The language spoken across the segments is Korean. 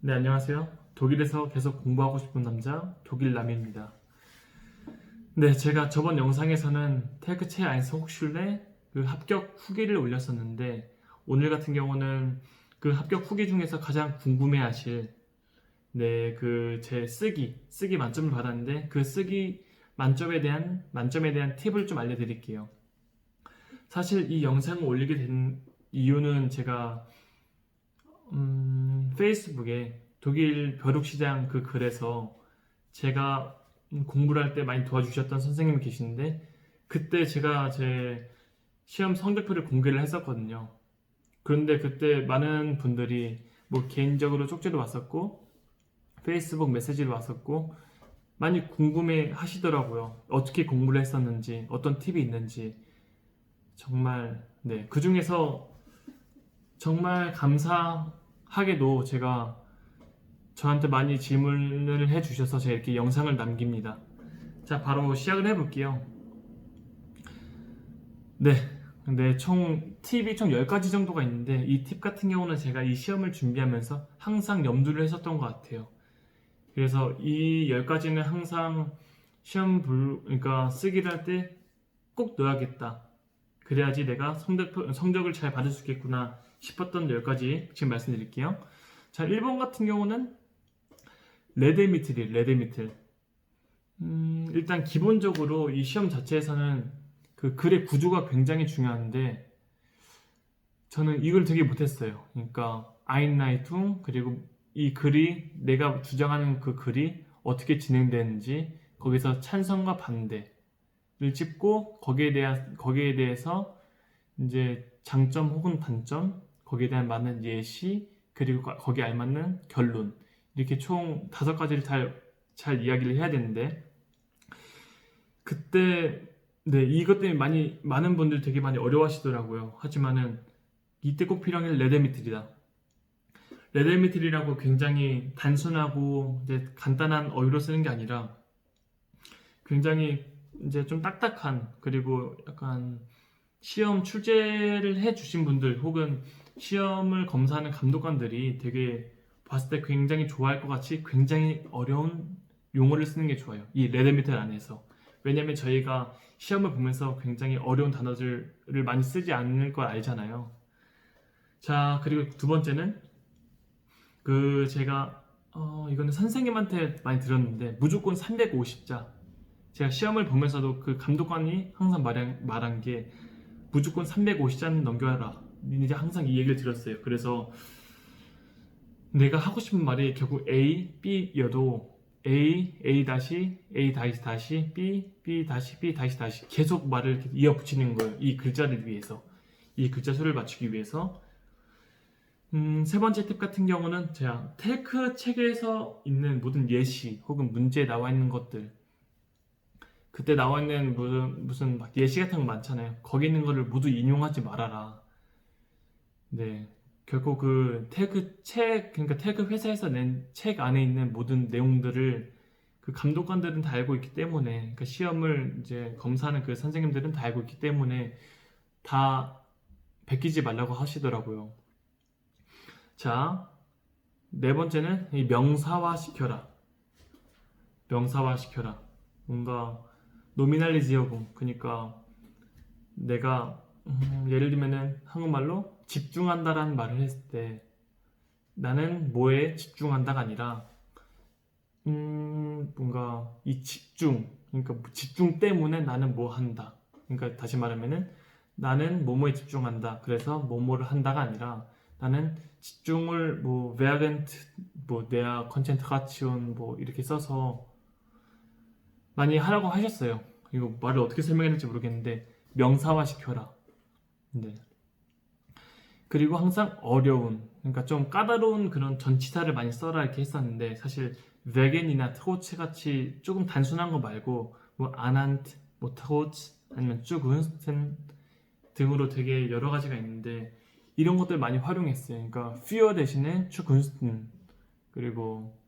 네, 안녕하세요. 독일에서 계속 공부하고 싶은 남자 독일남입니다. 네, 제가 저번 영상에서는 테크체 아인스 혹슐레 그 합격 후기를 올렸었는데 오늘 같은 경우는 그 합격 후기 중에서 가장 궁금해하실 그 제 쓰기 만점을 받았는데 그 쓰기 만점에 대한 팁을 좀 알려드릴게요. 사실 이 영상을 올리게 된 이유는 제가 페이스북에 독일 벼룩시장 그 글에서 제가 공부를 할 때 많이 도와주셨던 선생님이 계시는데 그때 제가 제 시험 성적표를 공개를 했었거든요. 그런데 그때 많은 분들이 뭐 개인적으로 쪽지도 왔었고 페이스북 메시지도 왔었고 많이 궁금해 하시더라고요. 어떻게 공부를 했었는지 어떤 팁이 있는지 정말 그 중에서 정말 감사하게도 제가 저한테 많이 질문을 해주셔서 제가 이렇게 영상을 남깁니다. 자, 바로 시작을 해볼게요. 네. 근데 팁이 총 10가지 정도가 있는데 이 팁 같은 경우는 제가 이 시험을 준비하면서 항상 염두를 했었던 것 같아요. 그래서 이 10가지는 항상 그러니까 쓰기를 할 때 꼭 넣어야겠다. 그래야지 내가 성적을 잘 받을 수 있겠구나 싶었던 10가지 지금 말씀드릴게요. 자, 1번 같은 경우는 레데미틀. 일단 기본적으로 이 시험 자체에서는 그 글의 구조가 굉장히 중요한데 저는 이걸 되게 못했어요. 그러니까 아인라이퉁 그리고 이 글이 내가 주장하는 그 글이 어떻게 진행되는지 거기서 찬성과 반대를 짚고 거기에 대해서 이제 장점 혹은 단점 거기에 대한 많은 예시 그리고 거기에 알맞는 결론 이렇게 총 5가지를 잘 이야기를 해야 되는데 그때 이것 때문에 많은 분들 되게 많이 어려워하시더라고요. 하지만은 이때 꼭 필요한 게 레데미틀이다. 레데미틀이라고 굉장히 단순하고 이제 간단한 어휘로 쓰는 게 아니라 굉장히 이제 좀 딱딱한 그리고 약간 시험 출제를 해주신 분들 혹은 시험을 검사하는 감독관들이 되게 봤을 때 굉장히 좋아할 것 같이 굉장히 어려운 용어를 쓰는 게 좋아요. 이 레데미틀 안에서. 왜냐면 저희가 시험을 보면서 굉장히 어려운 단어들을 많이 쓰지 않을 걸 알잖아요. 자, 그리고 두 번째는 제가 이거는 선생님한테 많이 들었는데 무조건 350자. 제가 시험을 보면서도 그 감독관이 항상 말한 게 무조건 350자는 넘겨라. 이제 항상 이 얘기를 들었어요. 그래서 내가 하고 싶은 말이 결국 A, B여도 A 다시 A 다시 B, B 다시 B 다시 계속 말을 이렇게 이어붙이는 거예요. 이 글자를 위해서. 이 글자 수를 맞추기 위해서. 세 번째 팁 같은 경우는 제가 테크 책에서 있는 모든 예시 혹은 문제에 나와 있는 것들 그때 나와 있는 무슨 막 예시 같은 거 많잖아요. 거기 있는 거를 모두 인용하지 말아라. 네. 결국 그 그러니까 태그 회사에서 낸 책 안에 있는 모든 내용들을 그 감독관들은 다 알고 있기 때문에, 그러니까 시험을 이제 검사하는 그 선생님들은 다 알고 있기 때문에 다 베끼지 말라고 하시더라고요. 자, 네 번째는 이 명사화시켜라. 명사화시켜라. 뭔가 노미날리지어금, 그러니까 내가 예를 들면은 한국말로 집중한다라는 말을 했을 때 나는 뭐에 집중한다가 아니라 뭔가 이 그러니까 집중 때문에 나는 뭐 한다. 그러니까 다시 말하면은 나는 뭐뭐에 집중한다. 그래서 뭐뭐를 한다가 아니라 나는 집중을 뭐 während 뭐 der Konzentration 뭐 이렇게 써서 많이 하라고 하셨어요. 이거 말을 어떻게 설명해야 될지 모르겠는데 명사화 시켜라. 네. 그리고 항상 어려운, 그러니까 좀 까다로운 그런 전치사를 많이 써라 이렇게 했었는데 사실 vegan이나 트로츠 같이 조금 단순한 거 말고 뭐 anhand, 뭐 트로츠 아니면 zugunsten 등으로 되게 여러 가지가 있는데 이런 것들 많이 활용했어요. 그러니까 fear 대신에 zugunsten 그리고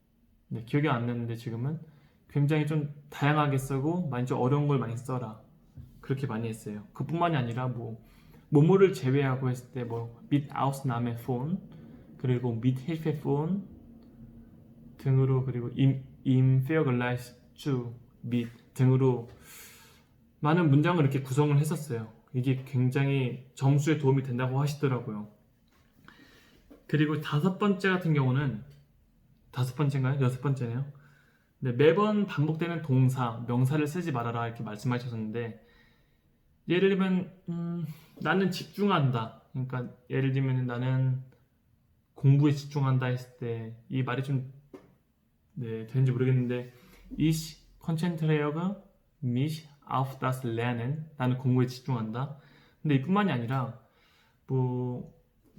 기억이 안 나는데 지금은 굉장히 좀 다양하게 쓰고 많이 좀 어려운 걸 많이 써라 그렇게 많이 했어요. 그뿐만이 아니라 뭐뭐를 제외하고 했을 때 mit Ausnahme von 그리고 mit Hilfe von 등으로 그리고 im Vergleich zu mit 등으로 많은 문장을 이렇게 구성을 했었어요. 이게 굉장히 점수에 도움이 된다고 하시더라고요. 그리고 다섯 번째 같은 경우는 다섯 번째인가요? 여섯 번째네요. 네, 매번 반복되는 동사, 명사를 쓰지 말아라 이렇게 말씀하셨는데 예를 들면 나는 집중한다. 그러니까 예를 들면 나는 공부에 집중한다 했을 때 이 말이 좀 되는지 모르겠는데 Ich konzentriere mich auf das Lernen. 나는 공부에 집중한다. 근데 이뿐만이 아니라 뭐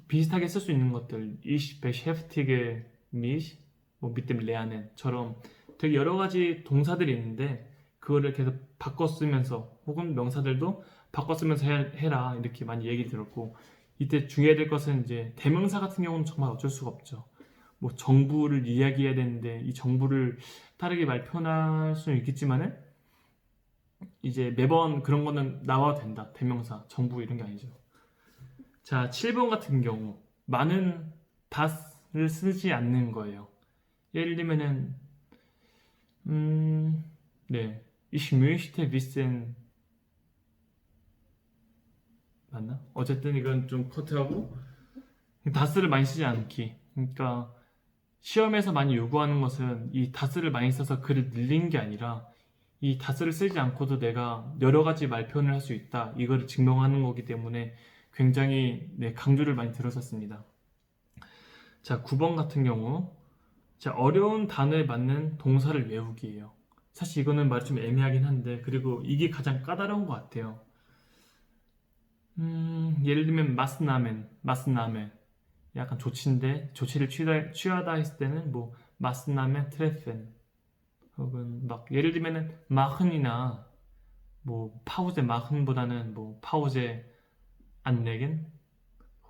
비슷하게 쓸 수 있는 것들 Ich beschäftige mich 뭐 mit dem Lernen처럼 되게 여러 가지 동사들이 있는데 그거를 계속 바꿔 쓰면서 혹은 명사들도 바꿔 쓰면서 해라 이렇게 많이 얘기를 들었고 이때 중요해야 될 것은 이제 대명사 같은 경우는 정말 어쩔 수가 없죠. 뭐 정부를 이야기해야 되는데 이 정부를 다르게 말 표현할 수는 있겠지만은 이제 매번 그런 거는 나와도 된다. 대명사, 정부 이런 게 아니죠. 자, 7번 같은 경우 많은 das를 쓰지 않는 거예요. 예를 들면은 네, ich möchte wissen 맞나? 어쨌든 이건 좀 커트하고 das를 많이 쓰지 않기. 그러니까 시험에서 많이 요구하는 것은 이 das를 많이 써서 글을 늘린 게 아니라 이 das를 쓰지 않고도 내가 여러 가지 말 표현을 할 수 있다. 이거를 증명하는 거기 때문에 굉장히 강조를 많이 들었었습니다. 자, 9번 같은 경우 자, 어려운 단어에 맞는 동사를 외우기예요. 사실 이거는 말이 좀 애매하긴 한데 그리고 이게 가장 까다로운 것 같아요. 예를 들면 마스나멘 약간 조치인데 조치를 취하다 했을 때는 뭐 마스나멘 트레펜 혹은 막 예를 들면은 마흔이나 뭐 파우제 마흔보다는 뭐 파우제 안레겐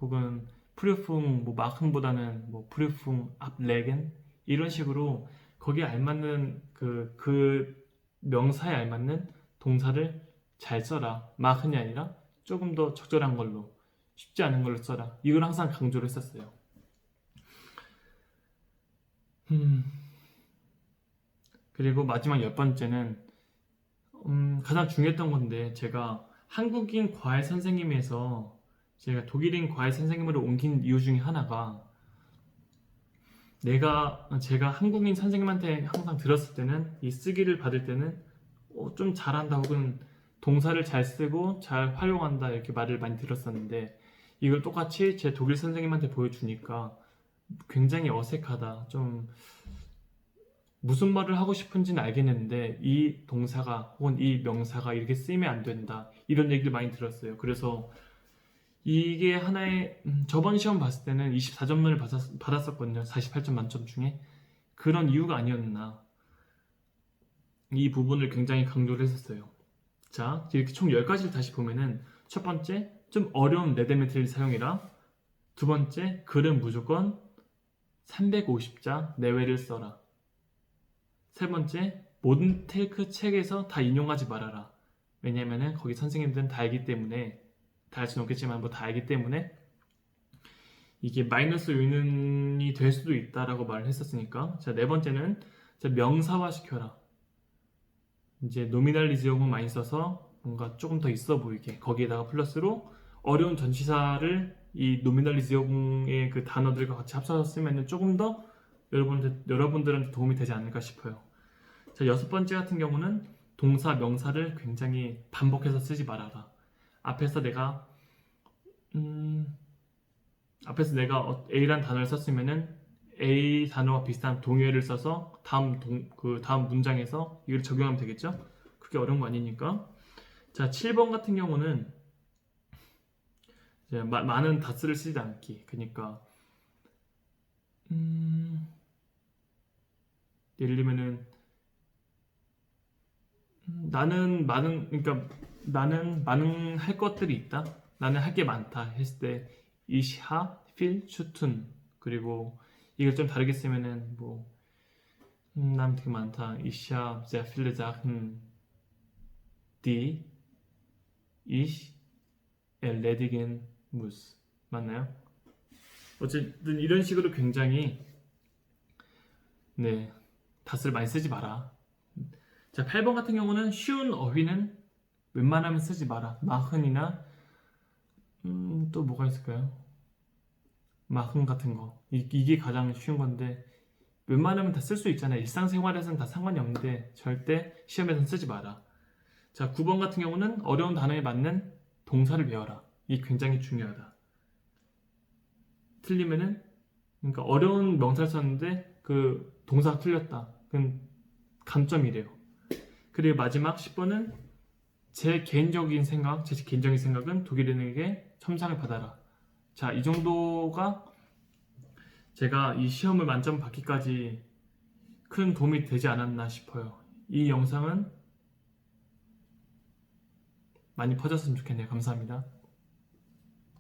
혹은 프리풍 뭐 마흔보다는 뭐 프리풍 앞레겐 이런 식으로 거기에 알맞는 그 명사에 알맞는 동사를 잘 써라. 마흔이 아니라 조금 더 적절한 걸로 쉽지 않은 걸로 써라. 이걸 항상 강조를 했었어요. 그리고 마지막 열 번째는 가장 중요했던 건데 제가 한국인 과외 선생님에서 제가 독일인 과외 선생님으로 옮긴 이유 중에 하나가 제가 한국인 선생님한테 항상 들었을 때는 이 쓰기를 받을 때는 좀 잘한다 혹은 동사를 잘 쓰고 잘 활용한다 이렇게 말을 많이 들었었는데 이걸 똑같이 제 독일 선생님한테 보여주니까 굉장히 어색하다. 좀 무슨 말을 하고 싶은지는 알겠는데 이 동사가 혹은 이 명사가 이렇게 쓰이면 안 된다. 이런 얘기를 많이 들었어요. 그래서 이게 하나의 저번 시험 봤을 때는 24점을 받았었거든요. 48점 만점 중에. 그런 이유가 아니었나. 이 부분을 굉장히 강조를 했었어요. 자, 이렇게 총 10가지를 다시 보면은 첫 번째, 좀 어려운 레드메트를 사용해라. 두 번째, 글은 무조건 350자 내외를 써라. 세 번째, 모든 테이크 책에서 다 인용하지 말아라. 왜냐면은 거기 선생님들은 다 알기 때문에 다 알 수는 없겠지만 뭐 다 알기 때문에 이게 마이너스 요인이 될 수도 있다라고 말을 했었으니까. 자, 네 번째는 명사화 시켜라. 이제 노미널리즘을 많이 써서 뭔가 조금 더 있어 보이게 거기에다가 플러스로 어려운 전치사를 이 노미널리즘의 그 단어들과 같이 합쳐서 쓰면 조금 더 여러분들한테 도움이 되지 않을까 싶어요. 자, 여섯 번째 같은 경우는 동사, 명사를 굉장히 반복해서 쓰지 말아라. 앞에서 내가 A란 단어를 썼으면은 A 단어와 비슷한 동의어를 써서 다음 문장에서 이걸 적용하면 되겠죠? 그게 어려운 거 아니니까. 자, 7번 같은 경우는 이제 많은 다스를 쓰지 않기. 그러니까 예를 들면은 나는 많은 할 것들이 있다. 나는 할 게 많다 했을 때 ich habe viel zu tun. 그리고 이걸 좀 다르게 쓰면은 뭐 난 되게 많다. Ich habe sehr viele Sachen, die ich erledigen muss. 맞나요? 어쨌든 이런 식으로 굉장히 네, 닷을 많이 쓰지 마라. 자, 8번 같은 경우는 쉬운 어휘는 웬만하면 쓰지 마라. 마흔이나 또 뭐가 있을까요? 마흔 같은 거. 이게 가장 쉬운 건데 웬만하면 다 쓸 수 있잖아요. 일상생활에서는 다 상관이 없는데 절대 시험에서는 쓰지 마라. 자, 9번 같은 경우는 어려운 단어에 맞는 동사를 배워라. 이게 굉장히 중요하다. 틀리면은 그러니까 어려운 명사를 썼는데 그 동사가 틀렸다. 그건 감점이래요. 그리고 마지막 10번은 제 개인적인 생각, 제 개인적인 생각은 독일인에게 첨상을 받아라. 자, 이 정도가 제가 이 시험을 만점 받기까지 큰 도움이 되지 않았나 싶어요. 이 영상은 많이 퍼졌으면 좋겠네요. 감사합니다.